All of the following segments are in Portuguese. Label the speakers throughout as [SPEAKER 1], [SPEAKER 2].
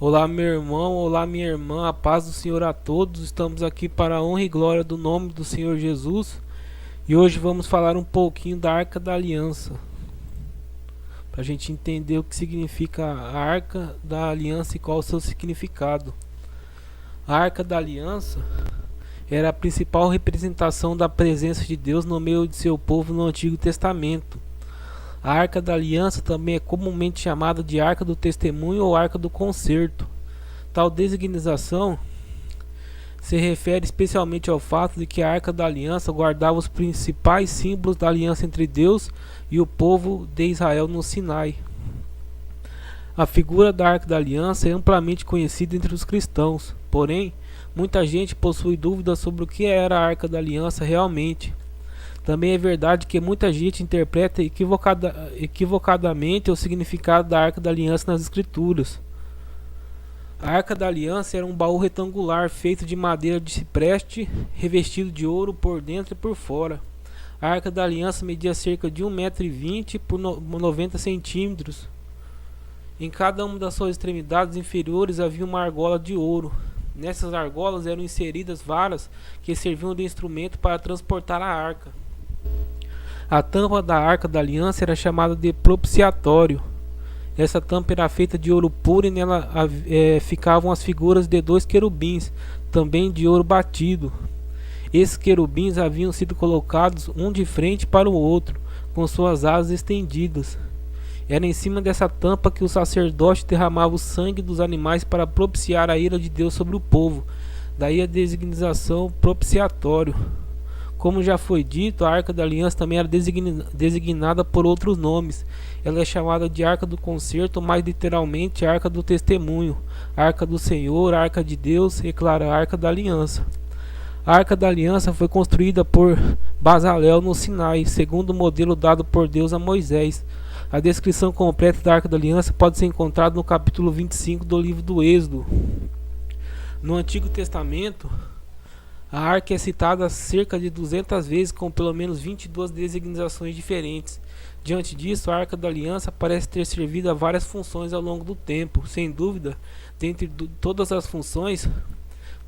[SPEAKER 1] Olá, meu irmão, olá, minha irmã, a paz do Senhor a todos. Estamos aqui para a honra e glória do nome do Senhor Jesus. E hoje vamos falar um pouquinho da Arca da Aliança, para a gente entender o que significa a Arca da Aliança e qual o seu significado. A Arca da Aliança era a principal representação da presença de Deus no meio de seu povo no Antigo Testamento. A Arca da Aliança também é comumente chamada de Arca do Testemunho ou Arca do Concerto. Tal designação se refere especialmente ao fato de que a Arca da Aliança guardava os principais símbolos da aliança entre Deus e o povo de Israel no Sinai. A figura da Arca da Aliança é amplamente conhecida entre os cristãos, porém, muita gente possui dúvidas sobre o que era a Arca da Aliança realmente. Também é verdade que muita gente interpreta equivocadamente o significado da Arca da Aliança nas Escrituras. A Arca da Aliança era um baú retangular feito de madeira de cipreste, revestido de ouro por dentro e por fora. A Arca da Aliança media cerca de 1,20 m por 90 centímetros. Em cada uma das suas extremidades inferiores havia uma argola de ouro. Nessas argolas eram inseridas varas que serviam de instrumento para transportar a arca. A tampa da Arca da Aliança era chamada de propiciatório. Essa tampa era feita de ouro puro e nela ficavam as figuras de dois querubins, também de ouro batido. Esses querubins haviam sido colocados um de frente para o outro, com suas asas estendidas. Era em cima dessa tampa que o sacerdote derramava o sangue dos animais para propiciar a ira de Deus sobre o povo. Daí a designação propiciatório. Como já foi dito, a Arca da Aliança também era designada por outros nomes. Ela é chamada de Arca do Concerto, mais literalmente Arca do Testemunho, Arca do Senhor, Arca de Deus e, claro, a Arca da Aliança. A Arca da Aliança foi construída por Bezalel no Sinai, segundo o modelo dado por Deus a Moisés. A descrição completa da Arca da Aliança pode ser encontrada no capítulo 25 do livro do Êxodo. No Antigo Testamento, a arca é citada cerca de 200 vezes, com pelo menos 22 designações diferentes. Diante disso, a Arca da Aliança parece ter servido a várias funções ao longo do tempo. Sem dúvida, dentre todas as funções,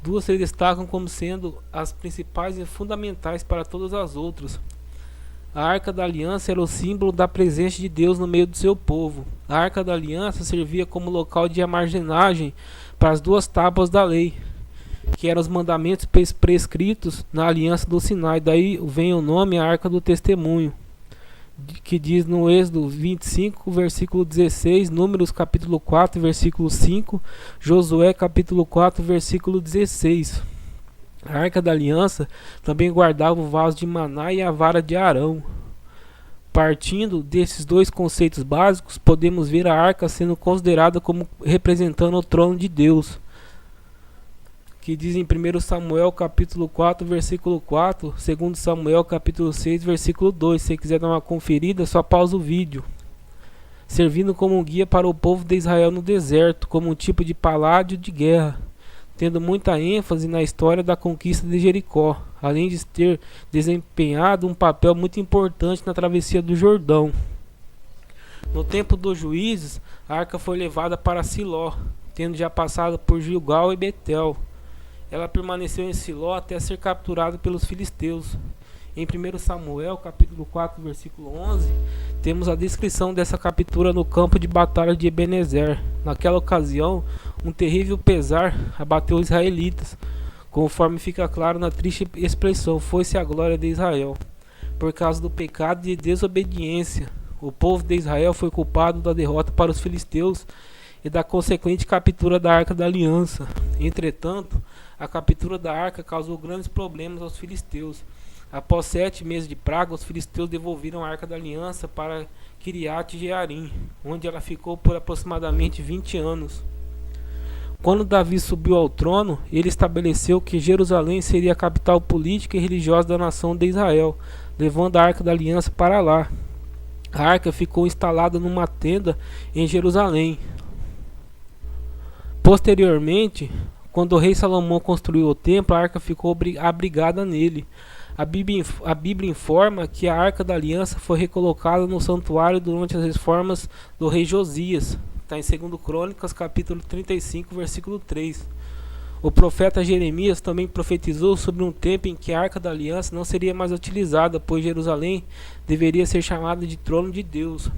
[SPEAKER 1] duas se destacam como sendo as principais e fundamentais para todas as outras. A Arca da Aliança era o símbolo da presença de Deus no meio do seu povo. A Arca da Aliança servia como local de armazenagem para as duas tábuas da lei, que eram os mandamentos prescritos na Aliança do Sinai. Daí vem o nome a Arca do Testemunho, que diz no Êxodo 25, versículo 16, Números capítulo 4, versículo 5, Josué capítulo 4, versículo 16. A Arca da Aliança também guardava o vaso de maná e a vara de Arão. Partindo desses dois conceitos básicos, podemos ver a arca sendo considerada como representando o trono de Deus, que diz em 1 Samuel capítulo 4, versículo 4, 2 Samuel capítulo 6, versículo 2. Se você quiser dar uma conferida, só pausa o vídeo. Servindo como um guia para o povo de Israel no deserto, como um tipo de paládio de guerra, tendo muita ênfase na história da conquista de Jericó, além de ter desempenhado um papel muito importante na travessia do Jordão. No tempo dos juízes, a arca foi levada para Siló, tendo já passado por Gilgal e Betel. Ela permaneceu em Siló até ser capturada pelos filisteus. Em 1 Samuel, capítulo 4, versículo 11, temos a descrição dessa captura no campo de batalha de Ebenezer. Naquela ocasião, um terrível pesar abateu os israelitas, conforme fica claro na triste expressão: foi-se a glória de Israel. Por causa do pecado de desobediência, o povo de Israel foi culpado da derrota para os filisteus e da consequente captura da Arca da Aliança. Entretanto, a captura da arca causou grandes problemas aos filisteus. Após 7 meses de praga, os filisteus devolveram a Arca da Aliança para Kiriat Jearim, onde ela ficou por aproximadamente 20 anos. Quando Davi subiu ao trono, ele estabeleceu que Jerusalém seria a capital política e religiosa da nação de Israel, levando a Arca da Aliança para lá. A arca ficou instalada numa tenda em Jerusalém. Posteriormente, quando o rei Salomão construiu o templo, a arca ficou abrigada nele. A Bíblia informa que a Arca da Aliança foi recolocada no santuário durante as reformas do rei Josias, está em 2 Crônicas, capítulo 35, versículo 3. O profeta Jeremias também profetizou sobre um tempo em que a Arca da Aliança não seria mais utilizada, pois Jerusalém deveria ser chamada de trono de Deus.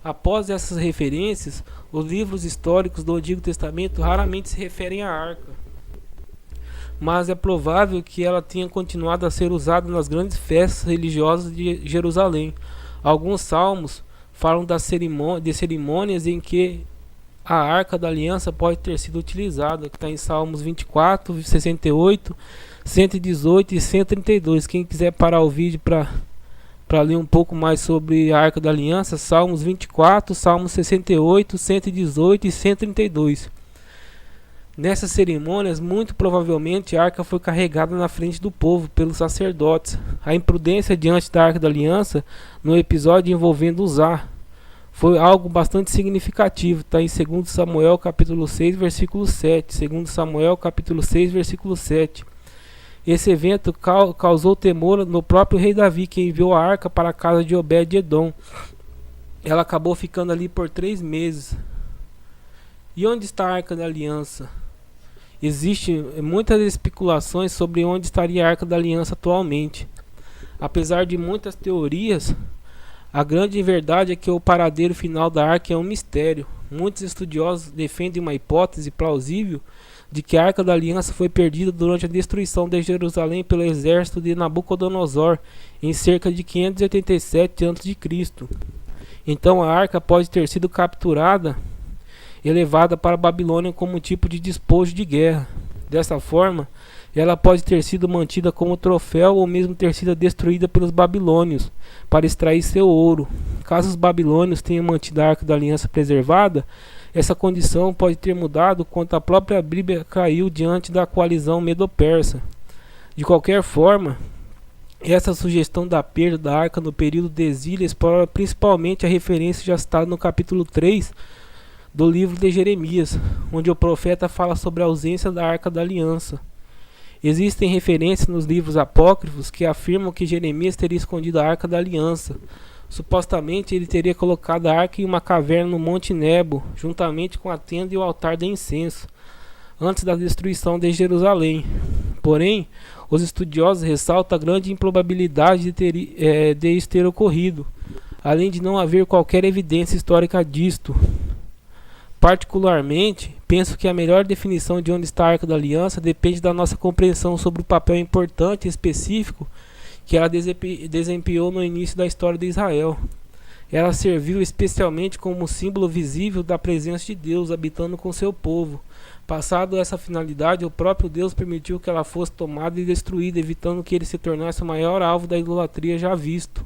[SPEAKER 1] Após essas referências, os livros históricos do Antigo Testamento raramente se referem à Arca, mas é provável que ela tenha continuado a ser usada nas grandes festas religiosas de Jerusalém. Alguns salmos falam de cerimônias em que a Arca da Aliança pode ter sido utilizada, que está em Salmos 24, 68, 118 e 132. Quem quiser parar o vídeo para ler um pouco mais sobre a Arca da Aliança, Salmos 24, Salmos 68, 118 e 132. Nessas cerimônias, muito provavelmente a arca foi carregada na frente do povo pelos sacerdotes. A imprudência diante da Arca da Aliança, no episódio envolvendo Uzá, foi algo bastante significativo. Está em 2 Samuel capítulo 6, versículo 7. 2 Samuel capítulo 6, versículo 7. Esse evento causou temor no próprio rei Davi, que enviou a arca para a casa de Obed-Edom. Ela acabou ficando ali por 3 meses. E onde está a Arca da Aliança? Existem muitas especulações sobre onde estaria a Arca da Aliança atualmente. Apesar de muitas teorias, a grande verdade é que o paradeiro final da arca é um mistério. Muitos estudiosos defendem uma hipótese plausível de que a Arca da Aliança foi perdida durante a destruição de Jerusalém pelo exército de Nabucodonosor em cerca de 587 a.C. Então a arca pode ter sido capturada e levada para a Babilônia como um tipo de despojo de guerra. Dessa forma, ela pode ter sido mantida como troféu ou mesmo ter sido destruída pelos babilônios para extrair seu ouro. Caso os babilônios tenham mantido a Arca da Aliança preservada, essa condição pode ter mudado quando a própria Bíblia caiu diante da coalizão medo-persa. De qualquer forma, essa sugestão da perda da arca no período de exílio explora principalmente a referência já citada no capítulo 3 do livro de Jeremias, onde o profeta fala sobre a ausência da Arca da Aliança. Existem referências nos livros apócrifos que afirmam que Jeremias teria escondido a Arca da Aliança. Supostamente ele teria colocado a arca em uma caverna no Monte Nebo, juntamente com a tenda e o altar de incenso, antes da destruição de Jerusalém. Porém, os estudiosos ressaltam a grande improbabilidade de isso ter ocorrido, além de não haver qualquer evidência histórica disto. Particularmente, penso que a melhor definição de onde está a Arca da Aliança depende da nossa compreensão sobre o papel importante e específico que ela desempenhou no início da história de Israel. Ela serviu especialmente como símbolo visível da presença de Deus habitando com seu povo. Passado essa finalidade, o próprio Deus permitiu que ela fosse tomada e destruída, evitando que ele se tornasse o maior alvo da idolatria já visto.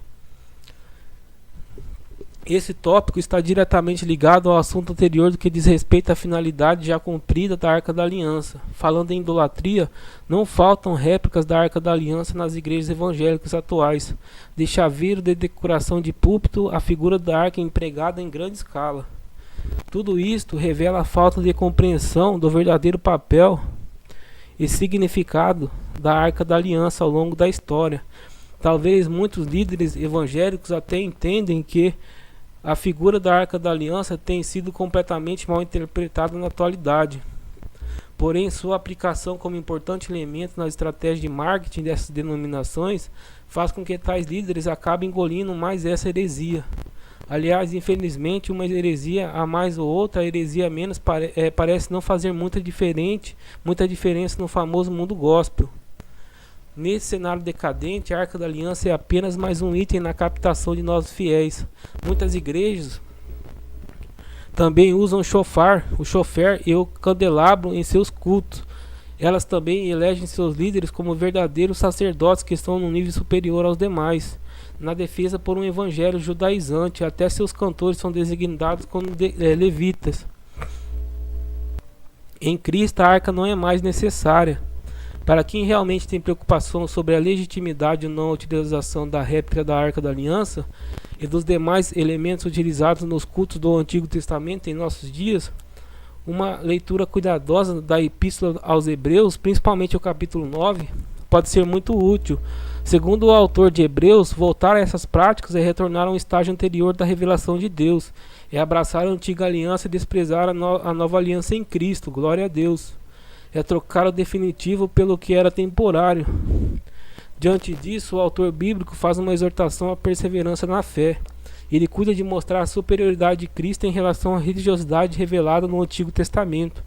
[SPEAKER 1] Esse tópico está diretamente ligado ao assunto anterior do que diz respeito à finalidade já cumprida da Arca da Aliança. Falando em idolatria, não faltam réplicas da Arca da Aliança nas igrejas evangélicas atuais. De chaveiro de decoração de púlpito, a figura da arca é empregada em grande escala. Tudo isto revela a falta de compreensão do verdadeiro papel e significado da Arca da Aliança ao longo da história. Talvez muitos líderes evangélicos até entendem que a figura da Arca da Aliança tem sido completamente mal interpretada na atualidade. Porém, sua aplicação como importante elemento na estratégia de marketing dessas denominações faz com que tais líderes acabem engolindo mais essa heresia. Aliás, infelizmente, uma heresia a mais ou outra, a heresia a menos, parece não fazer muita diferença no famoso mundo gospel. Nesse cenário decadente, a Arca da Aliança é apenas mais um item na captação de novos fiéis. Muitas igrejas também usam o shofar e o candelabro em seus cultos. Elas também elegem seus líderes como verdadeiros sacerdotes que estão num nível superior aos demais, na defesa por um evangelho judaizante. Até seus cantores são designados como levitas. Em Cristo, a arca não é mais necessária. Para quem realmente tem preocupação sobre a legitimidade ou não utilização da réplica da Arca da Aliança e dos demais elementos utilizados nos cultos do Antigo Testamento em nossos dias, uma leitura cuidadosa da Epístola aos Hebreus, principalmente o capítulo 9, pode ser muito útil. Segundo o autor de Hebreus, voltar a essas práticas é retornar a um estágio anterior da revelação de Deus, é abraçar a antiga aliança e desprezar a nova aliança em Cristo, glória a Deus. É trocar o definitivo pelo que era temporário. Diante disso, o autor bíblico faz uma exortação à perseverança na fé. Ele cuida de mostrar a superioridade de Cristo em relação à religiosidade revelada no Antigo Testamento.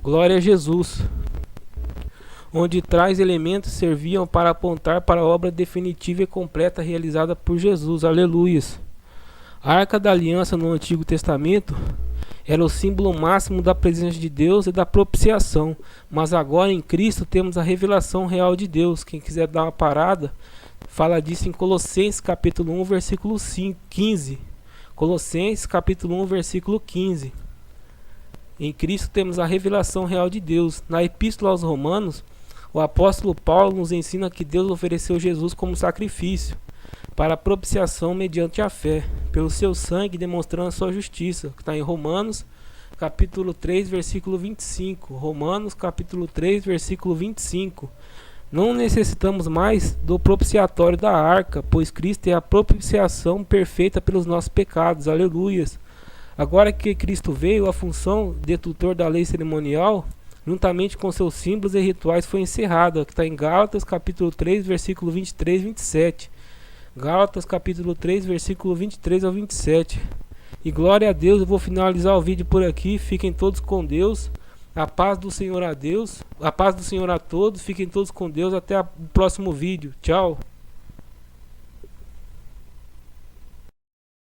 [SPEAKER 1] Glória a Jesus. Onde tais elementos serviam para apontar para a obra definitiva e completa realizada por Jesus. Aleluias. A Arca da Aliança no Antigo Testamento era o símbolo máximo da presença de Deus e da propiciação, mas agora em Cristo temos a revelação real de Deus. Quem quiser dar uma parada, fala disso em Colossenses capítulo 1, versículo 15. Colossenses capítulo 1, versículo 15. Em Cristo temos a revelação real de Deus. Na Epístola aos Romanos, o apóstolo Paulo nos ensina que Deus ofereceu Jesus como sacrifício para a propiciação mediante a fé, pelo seu sangue demonstrando a sua justiça, que está em Romanos capítulo 3, versículo 25. Romanos capítulo 3, versículo 25. Não necessitamos mais do propiciatório da arca, pois Cristo é a propiciação perfeita pelos nossos pecados. Aleluias. Agora que Cristo veio, a função de tutor da lei cerimonial, juntamente com seus símbolos e rituais, foi encerrada, que está em Gálatas capítulo 3, versículo 23 e 27. Gálatas capítulo 3, versículo 23 ao 27. E glória a Deus, eu vou finalizar o vídeo por aqui. Fiquem todos com Deus. A paz do Senhor a Deus. A paz do Senhor a todos. Fiquem todos com Deus. Até o próximo vídeo. Tchau.